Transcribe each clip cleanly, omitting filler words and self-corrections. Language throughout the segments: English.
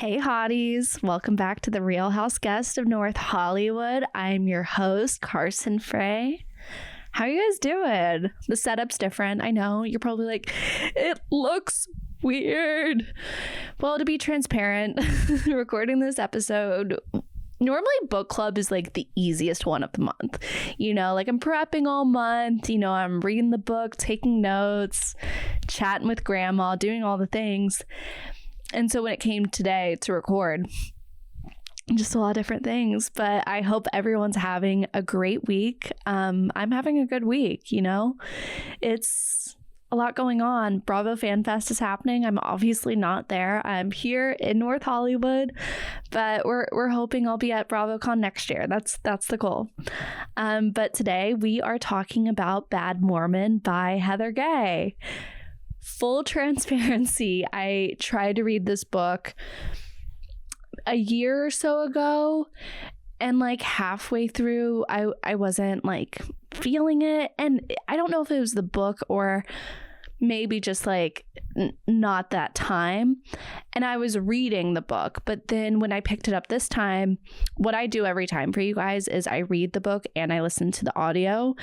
Hey Hotties, welcome back to the Real House Guest of North Hollywood. I'm your host, Carson Frey. How are you guys doing? The setup's different. I know, you're probably like, it looks weird. Well, to be transparent, recording this episode, normally book club is like the easiest one of the month. You know, like I'm prepping all month, you know, I'm reading the book, taking notes, chatting with grandma, doing all the things. And so when it came today to record, just a lot of different things, but I hope everyone's having a great week. I'm having a good week, you know, it's a lot going on. Bravo Fan Fest is happening. I'm obviously not there. I'm here in North Hollywood, but we're hoping I'll be at BravoCon next year. That's the goal. But today we are talking about Bad Mormon by Heather Gay. Full transparency, I tried to read this book a year or so ago, and like halfway through I wasn't like feeling it, and I don't know if it was the book or maybe just like not that time. And I was reading the book, but then when I picked it up this time, what I do every time for you guys is I read the book and I listen to the audio.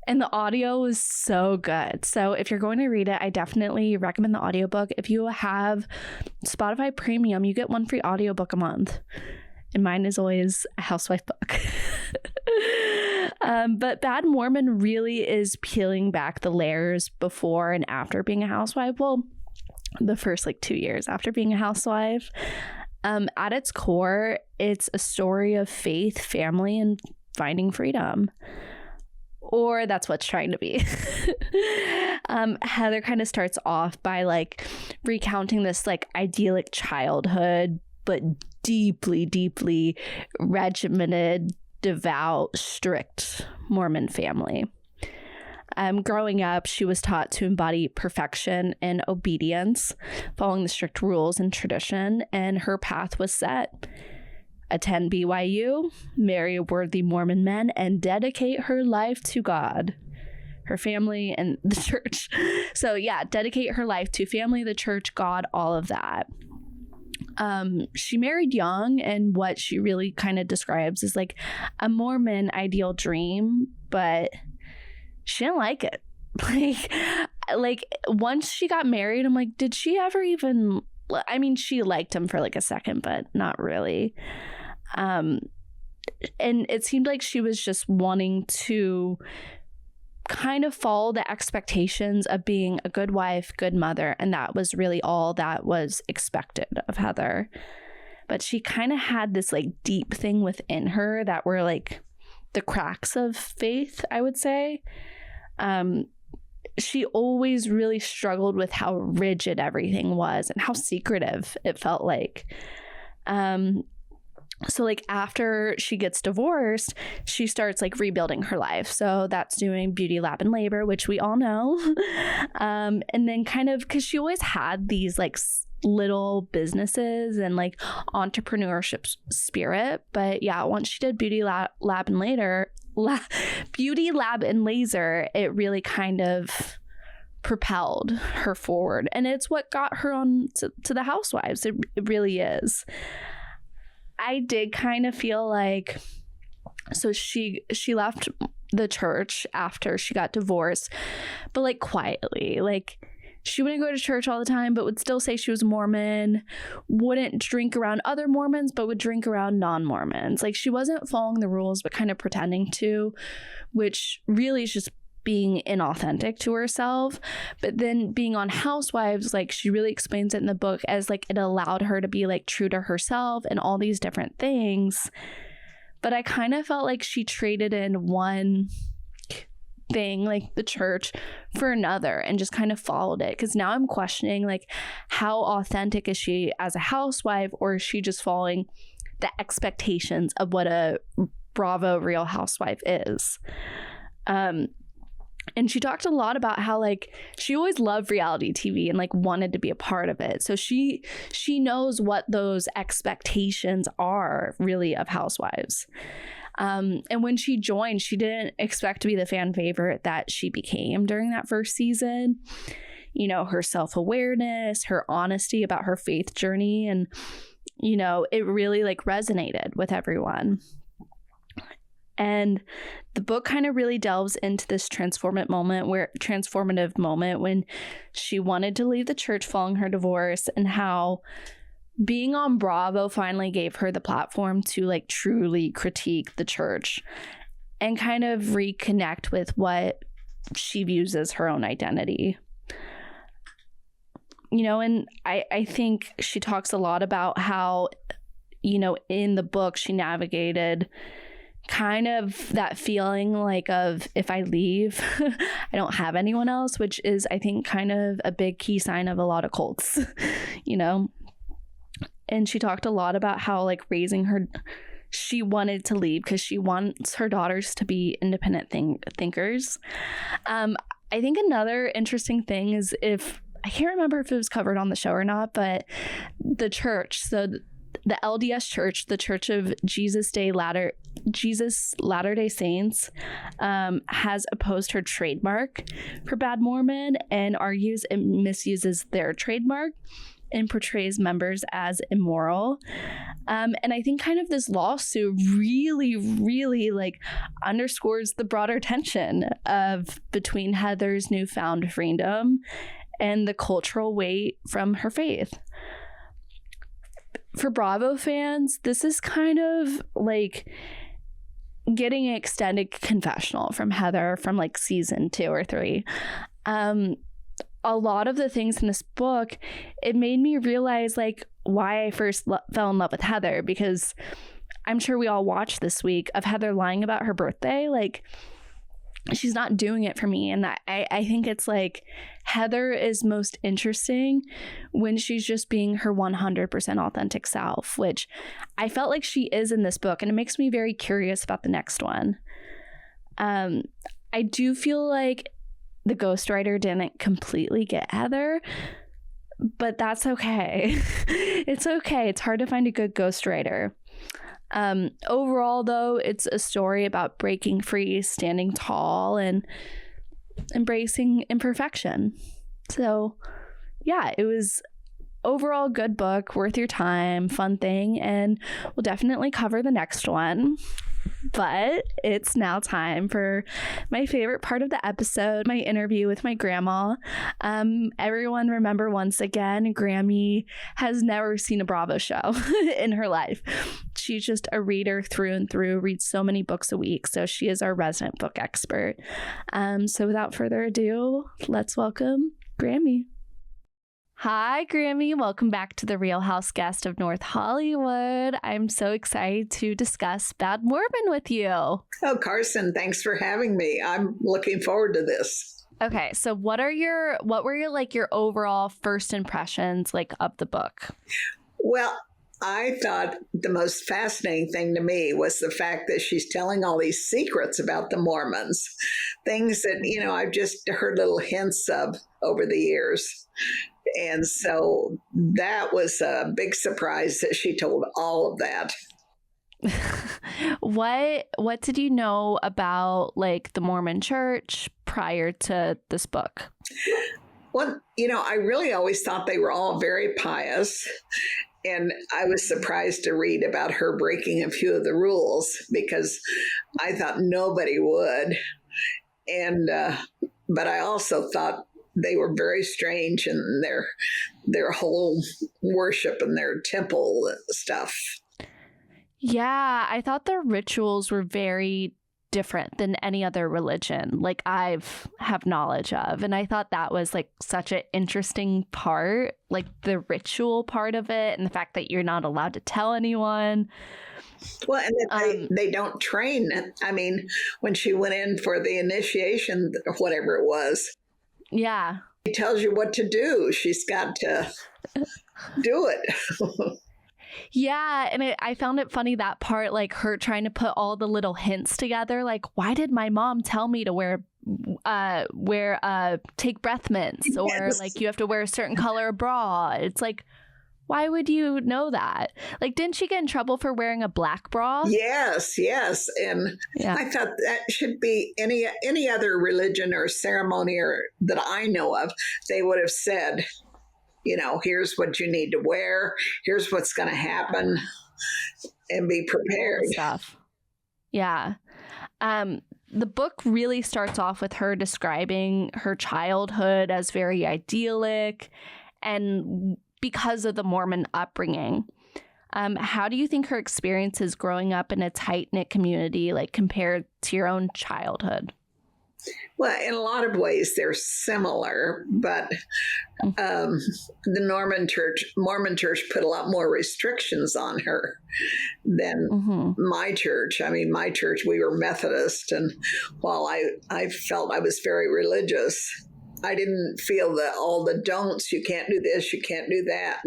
And the audio was so good. So if you're going to read it, I definitely recommend the audiobook. If you have Spotify Premium, you get one free audiobook a month. And mine is always a housewife book. But Bad Mormon really is peeling back the layers before and after being a housewife. Well, the first like 2 years after being a housewife. At its core, it's a story of faith, family, and finding freedom. Or that's what's trying to be. Heather kind of starts off by like recounting this like idyllic childhood, but deeply, deeply regimented, devout, strict Mormon family. Growing up, she was taught to embody perfection and obedience, following the strict rules and tradition, and her path was set. Attend BYU, marry a worthy Mormon man, and dedicate her life to God, her family, and the church. So yeah, dedicate her life to family, the church, God, all of that. She married young, and what she really kind of describes is like a Mormon ideal dream, but she didn't like it. Like once she got married, I'm like, did she ever even, I mean, she liked him for like a second, but not really. And it seemed like she was just wanting to kind of follow the expectations of being a good wife, good mother, and that was really all that was expected of Heather. But she kind of had this like deep thing within her that were like the cracks of faith, I would say. She always really struggled with how rigid everything was and how secretive it felt like. So like after she gets divorced, she starts like rebuilding her life. So that's doing beauty, lab, and labor, which we all know. And then kind of, because she always had these like little businesses and like entrepreneurship spirit. But yeah, once she did beauty, lab, and beauty, lab, and laser, it really kind of propelled her forward. And it's what got her on to the Housewives. It really is. I did kind of feel like, so she left the church after she got divorced, but like quietly, like she wouldn't go to church all the time, but would still say she was Mormon, wouldn't drink around other Mormons, but would drink around non-Mormons. Like she wasn't following the rules, but kind of pretending to, which really is just being inauthentic to herself. But then being on Housewives, like she really explains it in the book as like it allowed her to be like true to herself and all these different things. But I kind of felt like she traded in one thing, like the church, for another and just kind of followed it. Because now I'm questioning like how authentic is she as a housewife, or is she just following the expectations of what a Bravo Real Housewife is? And she talked a lot about how like she always loved reality TV and like wanted to be a part of it. So she knows what those expectations are really of housewives. And when she joined, she didn't expect to be the fan favorite that she became during that first season. You know, her self-awareness, her honesty about her faith journey, and it really like resonated with everyone. And the book kind of really delves into this transformative moment when she wanted to leave the church following her divorce, and how being on Bravo finally gave her the platform to like truly critique the church and kind of reconnect with what she views as her own identity. And I think she talks a lot about how, in the book she navigated kind of that feeling like of, if I leave, I don't have anyone else, which is, I think, kind of a big key sign of a lot of cults, And she talked a lot about how like she wanted to leave because she wants her daughters to be independent thinkers. I think another interesting thing is, I can't remember if it was covered on the show or not, but the church, so the LDS Church, the Church of Jesus Latter-day Saints, has opposed her trademark for Bad Mormon and argues it misuses their trademark and portrays members as immoral. And I think kind of this lawsuit really, really like underscores the broader tension between Heather's newfound freedom and the cultural weight from her faith. For Bravo fans, this is kind of like getting an extended confessional from Heather from like season 2 or 3. A lot of the things in this book, it made me realize like why I first fell in love with Heather, because I'm sure we all watched this week of Heather lying about her birthday. Like, she's not doing it for me. And I think it's like Heather is most interesting when she's just being her 100% authentic self, which I felt like she is in this book. And it makes me very curious about the next one. I do feel like the ghostwriter didn't completely get Heather, but that's okay. It's okay. It's hard to find a good ghostwriter. Overall, though, it's a story about breaking free, standing tall, and embracing imperfection. So, yeah, it was overall good book, worth your time, fun thing, and we'll definitely cover the next one. But it's now time for my favorite part of the episode, my interview with my grandma. Everyone remember, once again, Grammie has never seen a Bravo show in her life. She's just a reader through and through, reads so many books a week. So she is our resident book expert. So without further ado, let's welcome Grammie. Hi, Grammie. Welcome back to the Real House Guest of North Hollywood. I'm so excited to discuss Bad Mormon with you. Oh, Carson, thanks for having me. I'm looking forward to this. Okay, so what were your overall first impressions like of the book? Well, I thought the most fascinating thing to me was the fact that she's telling all these secrets about the Mormons, things that, I've just heard little hints of over the years. And so that was a big surprise that she told all of that. What did you know about like the Mormon Church prior to this book? Well, I really always thought they were all very pious. And I was surprised to read about her breaking a few of the rules, because I thought nobody would. And but I also thought they were very strange in their whole worship and their temple stuff. Yeah, I thought their rituals were very different than any other religion like have knowledge of. And I thought that was like such an interesting part, like the ritual part of it and the fact that you're not allowed to tell anyone. Well, and that they don't train. I mean, when she went in for the initiation, whatever it was, yeah, he tells you what to do. She's got to do it. Yeah, and I found it funny, that part, like her trying to put all the little hints together. Like, why did my mom tell me to take breath mints, or Yes. like you have to wear a certain color bra? It's like, why would you know that? Like, didn't she get in trouble for wearing a black bra? Yes. And yeah. I thought that should be any other religion or ceremony that I know of, they would have said, here's what you need to wear, here's what's going to happen, and be prepared. Stuff. Yeah. The book really starts off with her describing her childhood as very idyllic, and because of the Mormon upbringing. How do you think her experiences growing up in a tight-knit community, like, compared to your own childhood? Well, in a lot of ways, they're similar, but the Mormon church put a lot more restrictions on her than my church. I mean, my church, we were Methodist, and while I felt I was very religious, I didn't feel that all the don'ts, you can't do this, you can't do that.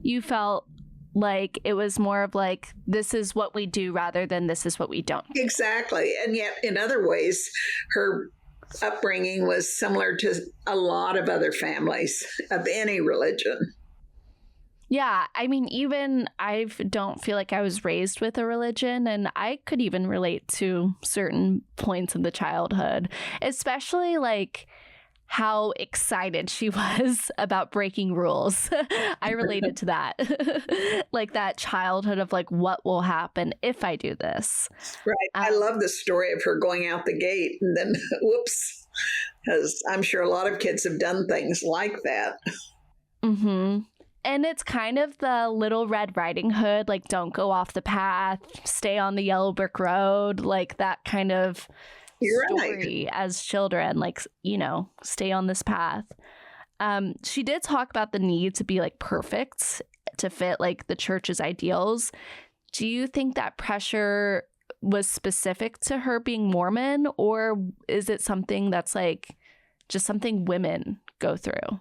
You felt like it was more of like, this is what we do rather than this is what we don't. Exactly. And yet in other ways, her upbringing was similar to a lot of other families of any religion. Yeah. I mean, even I don't feel like I was raised with a religion, and I could even relate to certain points of the childhood, especially like how excited she was about breaking rules. I related to that. Like that childhood of like, what will happen if I do this? Right. I love the story of her going out the gate and then whoops, because I'm sure a lot of kids have done things like that. Mm-hmm. And it's kind of the Little Red Riding Hood, like, don't go off the path, stay on the yellow brick road, like that kind of story right. As children, like, stay on this path. She did talk about the need to be like perfect to fit like the church's ideals. Do you think that pressure was specific to her being Mormon, or is it something that's like just something women go through?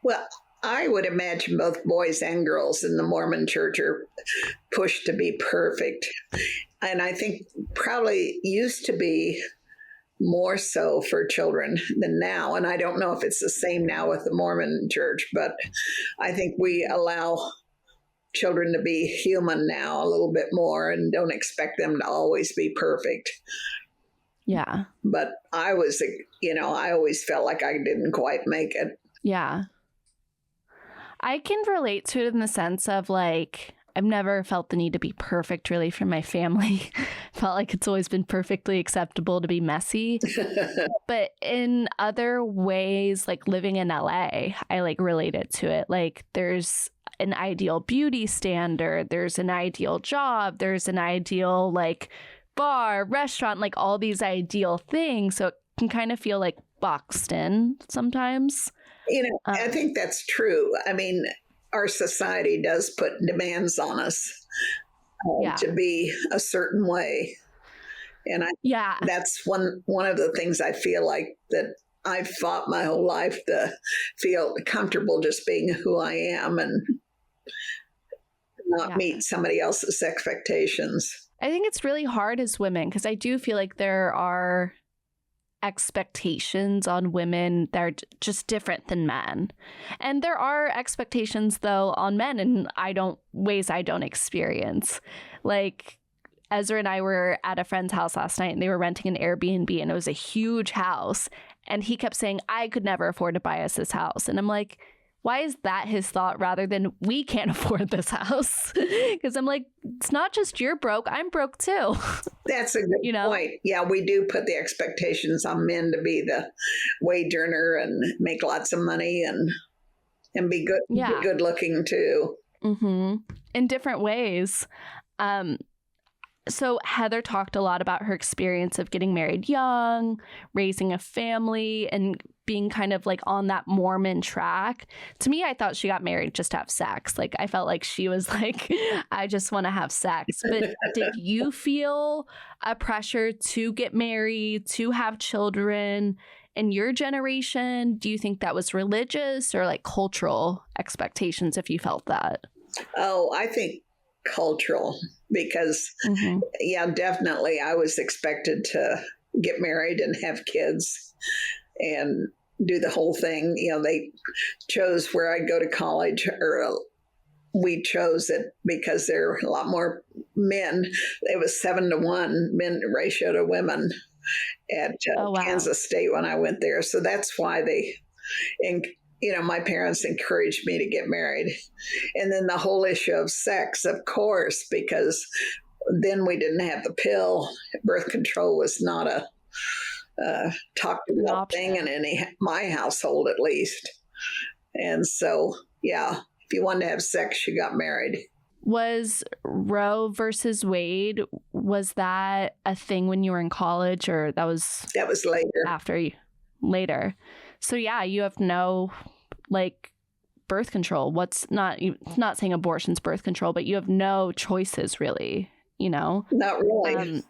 Well, I would imagine both boys and girls in the Mormon church are pushed to be perfect. And I think probably used to be more so for children than now. And I don't know if it's the same now with the Mormon church, but I think we allow children to be human now a little bit more and don't expect them to always be perfect. Yeah. But I was, I always felt like I didn't quite make it. Yeah. I can relate to it in the sense of like, I've never felt the need to be perfect really from my family. Felt like it's always been perfectly acceptable to be messy. But in other ways, like living in LA, I like related to it. Like there's an ideal beauty standard, there's an ideal job, there's an ideal like bar, restaurant, like all these ideal things. So it can kind of feel like boxed in sometimes. I think that's true. I mean, our society does put demands on us to be a certain way. And that's one of the things I feel like that I've fought my whole life to feel comfortable just being who I am and not meet somebody else's expectations. I think it's really hard as women because I do feel like there are expectations on women that are just different than men. And there are expectations though on men in ways I don't experience. Like Ezra and I were at a friend's house last night and they were renting an Airbnb and it was a huge house. And he kept saying, I could never afford to buy us this house. And I'm like, why is that his thought rather than we can't afford this house? Because I'm like, it's not just you're broke, I'm broke too. That's a good point. Yeah, we do put the expectations on men to be the wage earner and make lots of money and be good, be good looking too. Mm-hmm. In different ways. So Heather talked a lot about her experience of getting married young, raising a family, and being kind of like on that Mormon track. To me, I thought she got married just to have sex. Like I felt like she was like, I just want to have sex. But did you feel a pressure to get married, to have children in your generation? Do you think that was religious or like cultural expectations if you felt that? Oh, I think cultural because definitely I was expected to get married and have kids and do the whole thing. They chose where I'd go to college, or we chose it because there are a lot more men. It was 7-to-1 men ratio to women at Kansas State when I went there. So that's why they my parents encouraged me to get married. And then the whole issue of sex, of course, because then we didn't have the pill. Birth control was not a talked about thing in my household, at least. And so, yeah, if you wanted to have sex, you got married. Was Roe versus Wade, was that a thing when you were in college, or that was later? After you, later. So yeah, you have no like birth control. Not saying abortion's birth control, but you have no choices really, Not really.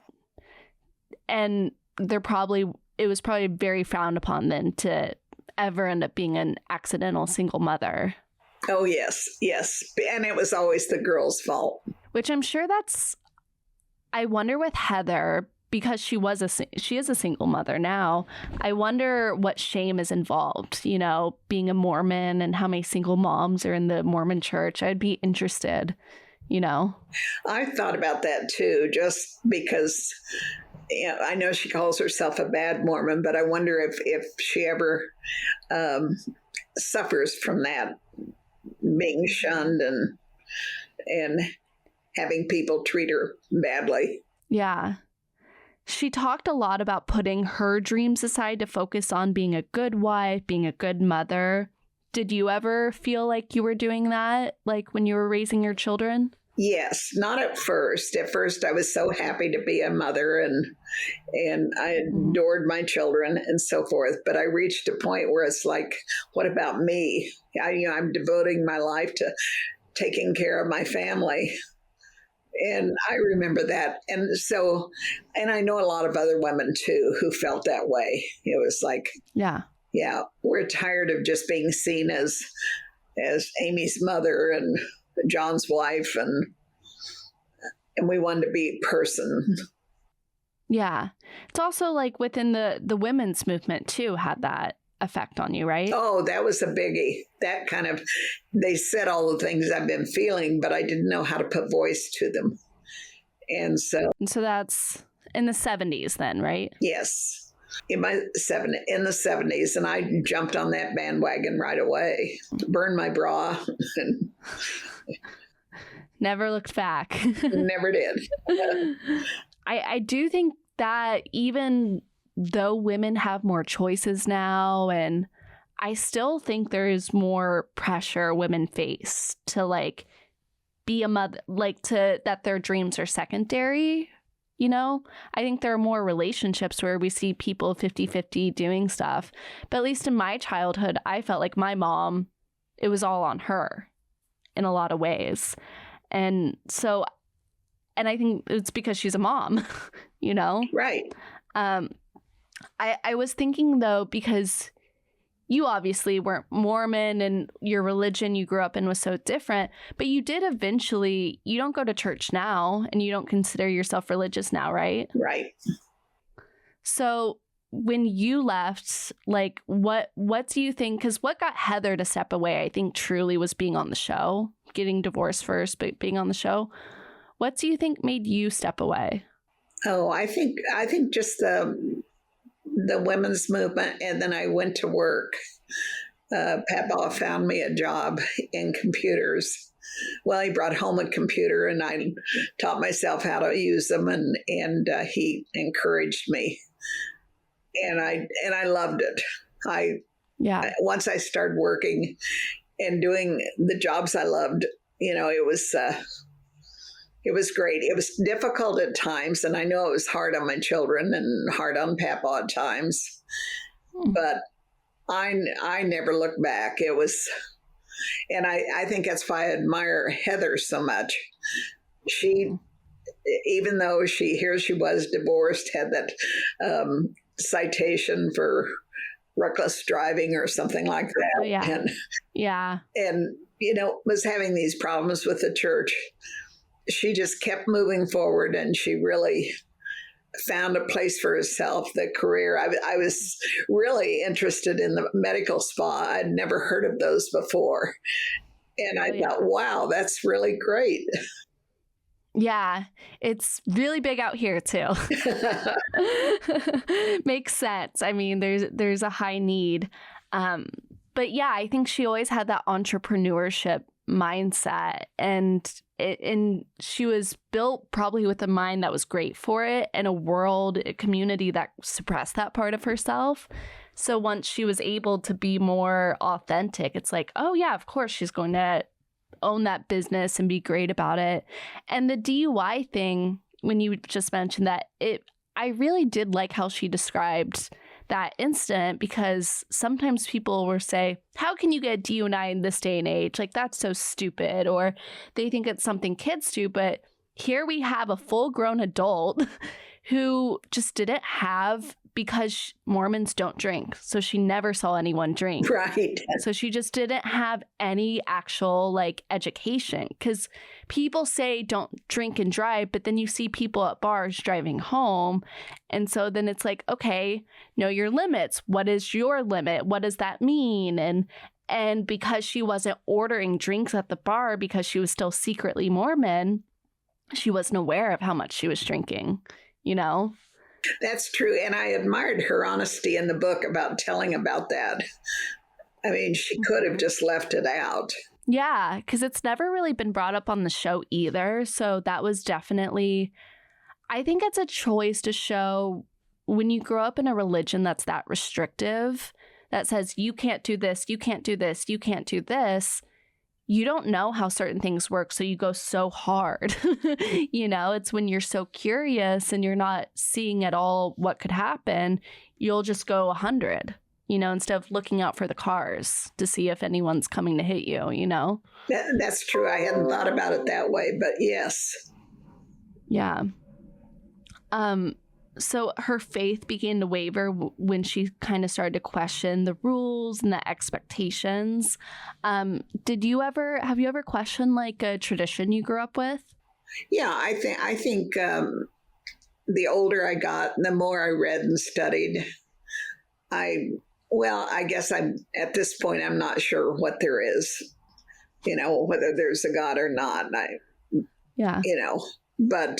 And it was probably very frowned upon then to ever end up being an accidental single mother. Oh, yes. And it was always the girl's fault. Which I'm sure I wonder with Heather, because she is a single mother now, I wonder what shame is involved, being a Mormon and how many single moms are in the Mormon church. I'd be interested, I thought about that too, just because I know she calls herself a bad Mormon, but I wonder if she ever suffers from that, being shunned and having people treat her badly. Yeah. She talked a lot about putting her dreams aside to focus on being a good wife, being a good mother. Did you ever feel like you were doing that, like when you were raising your children? Yes, not at first. At first, I was so happy to be a mother and I adored my children and so forth. But I reached a point where it's like, what about me? I'm devoting my life to taking care of my family. And I remember that. And I know a lot of other women too who felt that way. It was like, yeah, we're tired of just being seen as Amy's mother and John's wife, and we wanted to be a person. Yeah. It's also like within the women's movement too had that effect on you, right? Oh, that was a biggie. That kind of, they said all the things I've been feeling, but I didn't know how to put voice to them. And so that's in the 70s then, right? Yes. In the 70s, and I jumped on that bandwagon right away. Burned my bra. Never looked back. Never did. I do think that even though women have more choices now, and I still think there is more pressure women face to like be a mother, like that their dreams are secondary. I think there are more relationships where we see people 50-50 doing stuff. But at least in my childhood, I felt like my mom, it was all on her in a lot of ways. And so, and I think it's because she's a mom, Right. I was thinking though, because you obviously weren't Mormon and your religion you grew up in was so different, but you did eventually, you don't go to church now and you don't consider yourself religious now, right? Right. So when you left, like what do you think? Because what got Heather to step away, I think truly was being on the show, getting divorced first, but being on the show. What do you think made you step away? Oh, I think just the women's movement, and then I went to work. Papa found me a job in computers. Well, he brought home a computer, and I taught myself how to use them, and he encouraged me, and I loved it. Once I started working and doing the jobs I loved, it was great. It was difficult at times, and I know it was hard on my children and hard on Papa at times. But I never looked back. It was, and I think that's why I admire Heather so much. She, even though here she was divorced, had that citation for reckless driving or something like that. Oh, yeah. And was having these problems with the church. She just kept moving forward, and she really found a place for herself, the career. I was really interested in the medical spa. I'd never heard of those before. And I thought, wow, that's really great. Yeah, it's really big out here too. Makes sense. I mean, there's a high need. But yeah, I think she always had that entrepreneurship mindset, and she was built probably with a mind that was great for it, and a community that suppressed that part of herself. So once she was able to be more authentic, it's like, oh yeah, of course she's going to own that business and be great about it. And the DUI thing, when you just mentioned that, I really did like how she described that incident, because sometimes people will say, how can you get DUI in this day and age? Like, that's so stupid, or they think it's something kids do. But here we have a full-grown adult who just didn't have, because Mormons don't drink. So she never saw anyone drink. Right. So she just didn't have any actual like education, because people say don't drink and drive, but then you see people at bars driving home. And so then it's like, okay, know your limits. What is your limit? What does that mean? And because she wasn't ordering drinks at the bar because she was still secretly Mormon, she wasn't aware of how much she was drinking, you know? That's true. And I admired her honesty in the book about telling about that. I mean, she could have just left it out. Yeah, because it's never really been brought up on the show either. So that was definitely, I think it's a choice to show when you grow up in a religion that's that restrictive, that says you can't do this, you can't do this, you can't do this. You don't know how certain things work, so you go so hard. You know, it's when you're so curious and you're not seeing at all what could happen, you'll just go 100, you know, instead of looking out for the cars to see if anyone's coming to hit you, you know? That's true. I hadn't thought about it that way, but yes. Yeah. So her faith began to waver when she kind of started to question the rules and the expectations. Have you ever questioned like a tradition you grew up with? Yeah, I think the older I got, the more I read and studied. I guess I'm at this point, I'm not sure what there is, you know, whether there's a God or not. But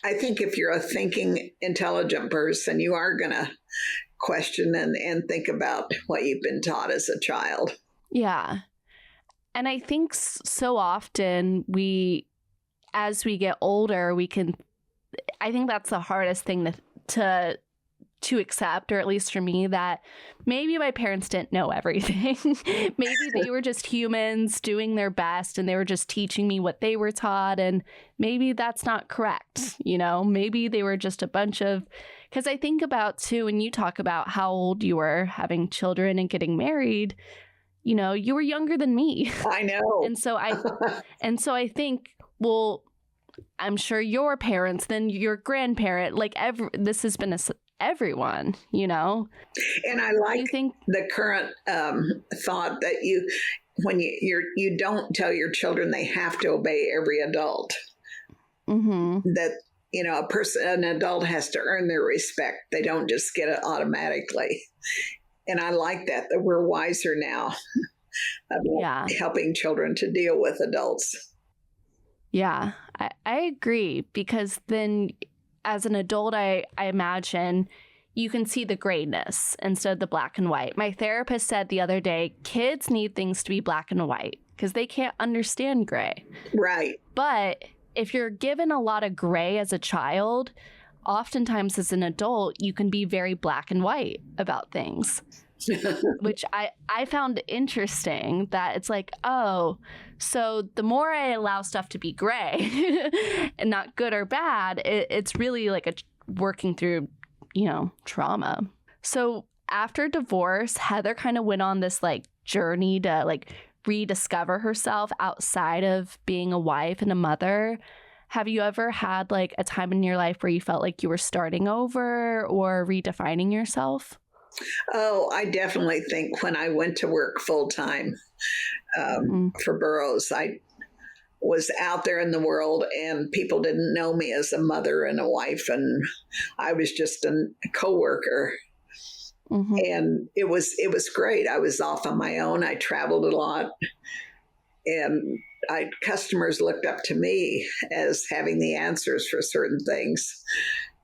I think if you're a thinking, intelligent person, you are going to question and think about what you've been taught as a child. Yeah. And I think so often as we get older, I think that's the hardest thing to accept, or at least for me, that maybe my parents didn't know everything. Maybe they were just humans doing their best and they were just teaching me what they were taught. And maybe that's not correct. You know, maybe they were just a bunch of, because I think about too, when you talk about how old you were having children and getting married, you know, you were younger than me. I know. And so I think, well, I'm sure your parents, then your grandparent, like this has been everyone, you know. And I like the current thought that when you don't tell your children they have to obey every adult. Mm-hmm. That, you know, an adult has to earn their respect. They don't just get it automatically. And I like that we're wiser now about helping children to deal with adults. Yeah, I agree, because then as an adult, I imagine you can see the grayness instead of the black and white. My therapist said the other day, kids need things to be black and white because they can't understand gray. Right. But if you're given a lot of gray as a child, oftentimes as an adult, you can be very black and white about things. Which I found interesting, that it's like, oh, so the more I allow stuff to be gray and not good or bad, it's really like working through, you know, trauma. So after divorce, Heather kind of went on this like journey to like rediscover herself outside of being a wife and a mother. Have you ever had like a time in your life where you felt like you were starting over or redefining yourself? Oh, I definitely think when I went to work full time for Burroughs, I was out there in the world and people didn't know me as a mother and a wife, and I was just a coworker. Mm-hmm. And it was great. I was off on my own. I traveled a lot, and customers looked up to me as having the answers for certain things.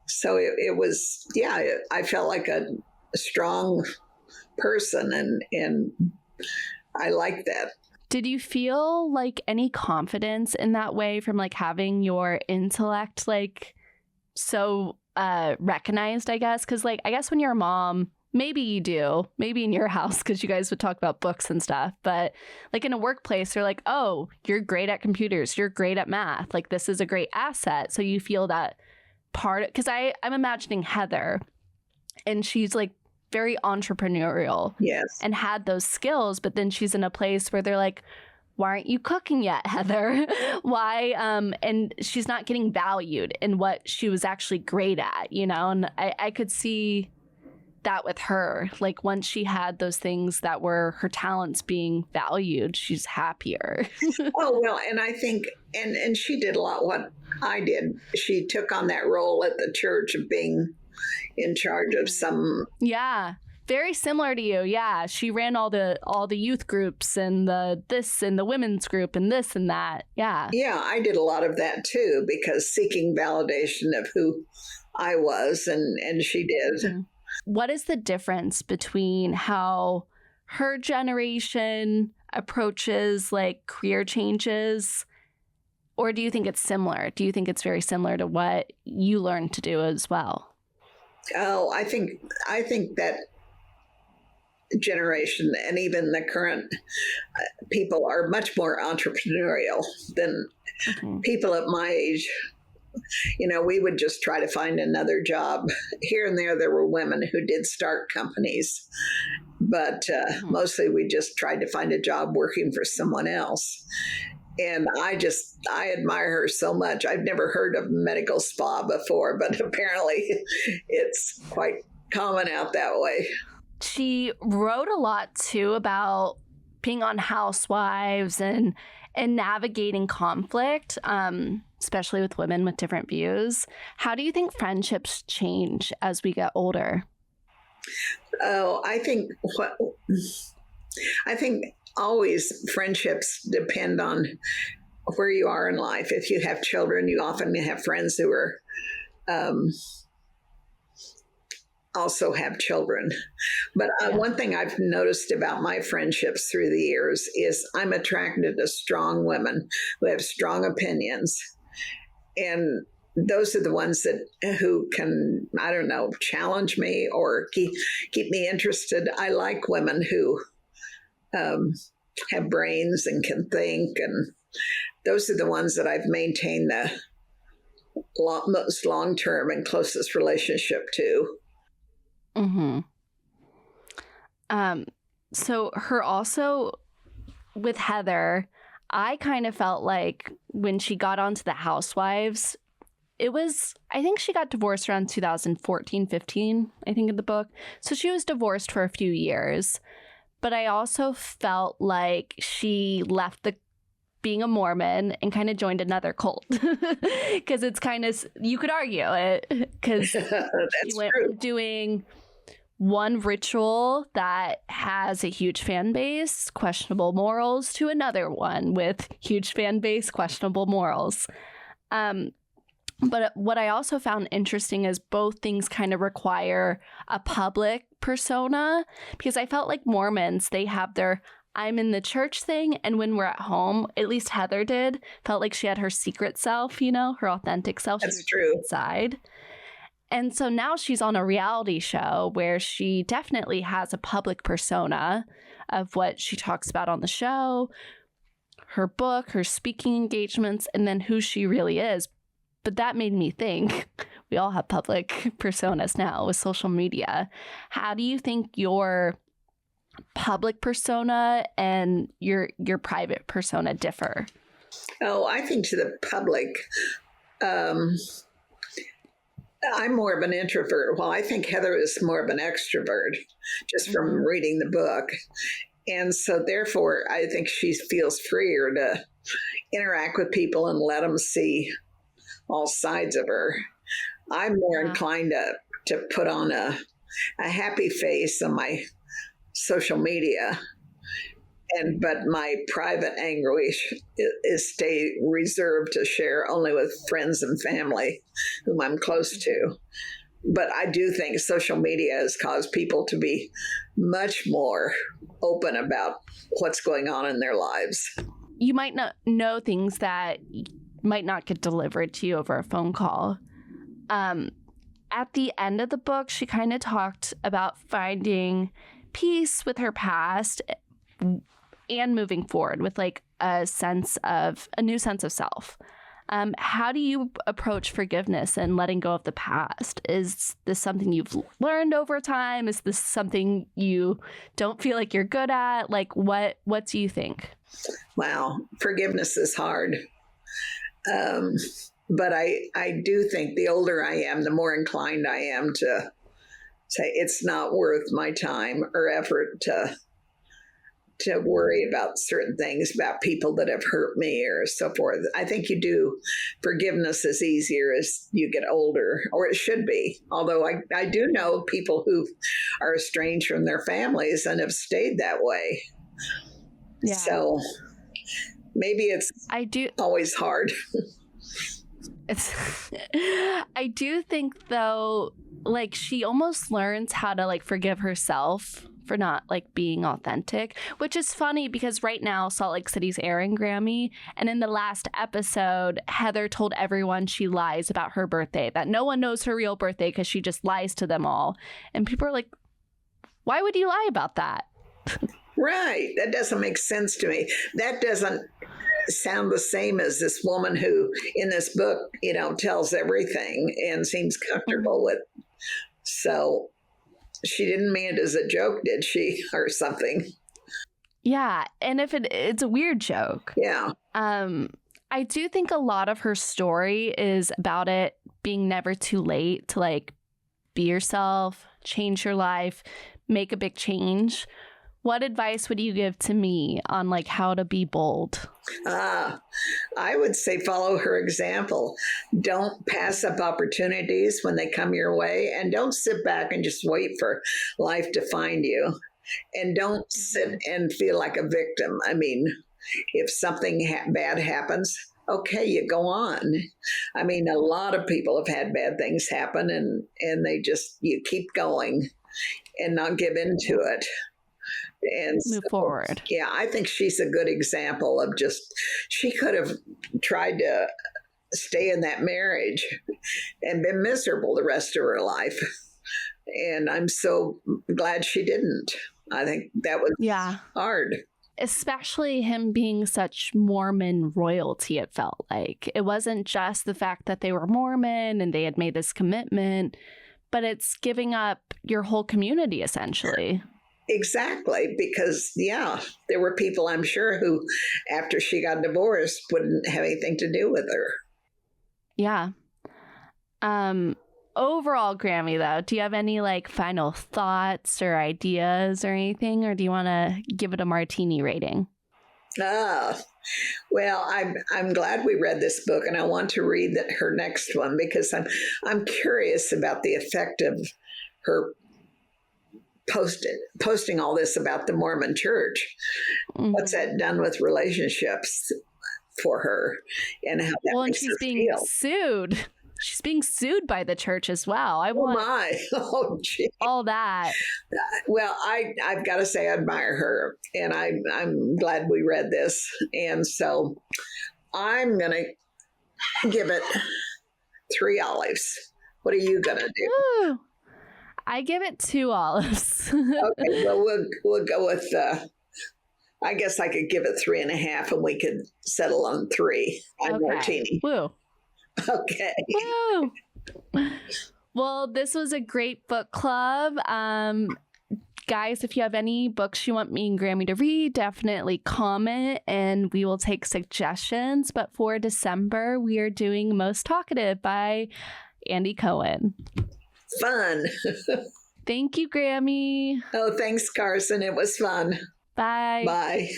So it was, I felt like a strong person, and I like that. Did you feel like any confidence in that way from like having your intellect like so recognized, I guess? Because like I guess when you're a mom, maybe you do, maybe in your house because you guys would talk about books and stuff, but like in a workplace they're like, oh, you're great at computers, you're great at math, like this is a great asset. So you feel that part, because I'm imagining Heather, and she's like very entrepreneurial, Yes, and had those skills, but then she's in a place where they're like, why aren't you cooking yet, Heather? Why? And she's not getting valued in what she was actually great at, you know? And I could see that with her. Like once she had those things that were her talents being valued, she's happier. Oh, well, and I think, and she did a lot what I did. She took on that role at the church of being in charge of some. Yeah. Very similar to you. Yeah. She ran all the youth groups and the this and the women's group and this and that. Yeah. Yeah, I did a lot of that too, because seeking validation of who I was, and she did. Mm-hmm. What is the difference between how her generation approaches like career changes? Or do you think it's similar? Do you think it's very similar to what you learned to do as well? Oh, I think that generation and even the current people are much more entrepreneurial than people at my age. You know, we would just try to find another job. Here and there were women who did start companies, but mostly we just tried to find a job working for someone else. And I admire her so much. I've never heard of medical spa before, but apparently it's quite common out that way. She wrote a lot too about being on Housewives and navigating conflict, especially with women with different views. How do you think friendships change as we get older? Oh, I think always friendships depend on where you are in life. If you have children, you often have friends who are also have children. But one thing I've noticed about my friendships through the years is I'm attracted to strong women who have strong opinions. And those are the ones who can, I don't know, challenge me or keep me interested. I like women who have brains and can think. And those are the ones that I've maintained the most long-term and closest relationship to. Mm-hmm. So her also with Heather, I kind of felt like when she got onto the Housewives, I think she got divorced around 2014, 15, I think in the book. So she was divorced for a few years. But I also felt like she left being a Mormon and kind of joined another cult. Because it's kind of, you could argue it, because she went from doing one ritual that has a huge fan base, questionable morals, to another one with huge fan base, questionable morals. But what I also found interesting is both things kind of require a public persona, because I felt like Mormons, they have their I'm in the church thing, and when we're at home, at least Heather did, felt like she had her secret self, you know, her authentic self. That's true. Inside. And so now she's on a reality show where she definitely has a public persona of what she talks about on the show, her book, her speaking engagements, and then who she really is. But that made me think, we all have public personas now with social media. How do you think your public persona and your private persona differ? Oh, I think to the public, I'm more of an introvert. Well, I think Heather is more of an extrovert, just from reading the book. And so therefore, I think she feels freer to interact with people and let them see all sides of her. I'm more inclined to put on a happy face on my social media, but my private anguish is stay reserved to share only with friends and family whom I'm close to. but I do think social media has caused people to be much more open about what's going on in their lives. You might not know things that might not get delivered to you over a phone call. At the end of the book, she kind of talked about finding peace with her past and moving forward with like a new sense of self. How do you approach forgiveness and letting go of the past? Is this something you've learned over time? Is this something you don't feel like you're good at? Like, what do you think? Wow, forgiveness is hard. But I do think the older I am, the more inclined I am to say it's not worth my time or effort to worry about certain things, about people that have hurt me or so forth. I think forgiveness is easier as you get older, or it should be. Although I do know people who are estranged from their families and have stayed that way. Yeah. So maybe it's always hard. I do think, though, like she almost learns how to like forgive herself for not like being authentic, which is funny because right now Salt Lake City's airing Grammie, and in the last episode Heather told everyone she lies about her birthday, that no one knows her real birthday because she just lies to them all, and people are like, why would you lie about that? Right, that doesn't make sense to me. That doesn't sound the same as this woman who in this book, tells everything and seems comfortable with. So she didn't mean it as a joke, did she? Or something. Yeah. And if it's a weird joke. Yeah. I do think a lot of her story is about it being never too late to like be yourself, change your life, make a big change. What advice would you give to me on like how to be bold? I would say follow her example. Don't pass up opportunities when they come your way, and don't sit back and just wait for life to find you. And don't sit and feel like a victim. I mean, if something bad happens, okay, you go on. I mean, a lot of people have had bad things happen, and you keep going and not give in to it. And move forward. Yeah, I think she's a good example of she could have tried to stay in that marriage and been miserable the rest of her life. And I'm so glad she didn't. I think that was hard. Especially him being such Mormon royalty, it felt like. It wasn't just the fact that they were Mormon and they had made this commitment, but it's giving up your whole community, essentially. Exactly, because, there were people, I'm sure, who, after she got divorced, wouldn't have anything to do with her. Yeah. Overall, Grammie, though, do you have any, like, final thoughts or ideas or anything, or do you want to give it a martini rating? Well, I'm glad we read this book, and I want to read her next one because I'm curious about the effect of her posting all this about the Mormon Church. Mm-hmm. What's that done with relationships for her, and how that makes her feel? Well, and she's being sued. She's being sued by the church as well. Oh, gee. All that. Well, I've got to say I admire her, and I'm glad we read this. And so I'm going to give it 3 olives. What are you going to do? Ooh. I give it 2 olives. Okay, well, we'll go with, I guess I could give it 3.5 and we could settle on 3 on martini. Woo. Okay. Woo. Well, this was a great book club. Guys, if you have any books you want me and Grammie to read, definitely comment and we will take suggestions. But for December, we are doing Most Talkative by Andy Cohen. Fun. Thank you, Grammie. Oh, thanks, Carson. It was fun. Bye. Bye.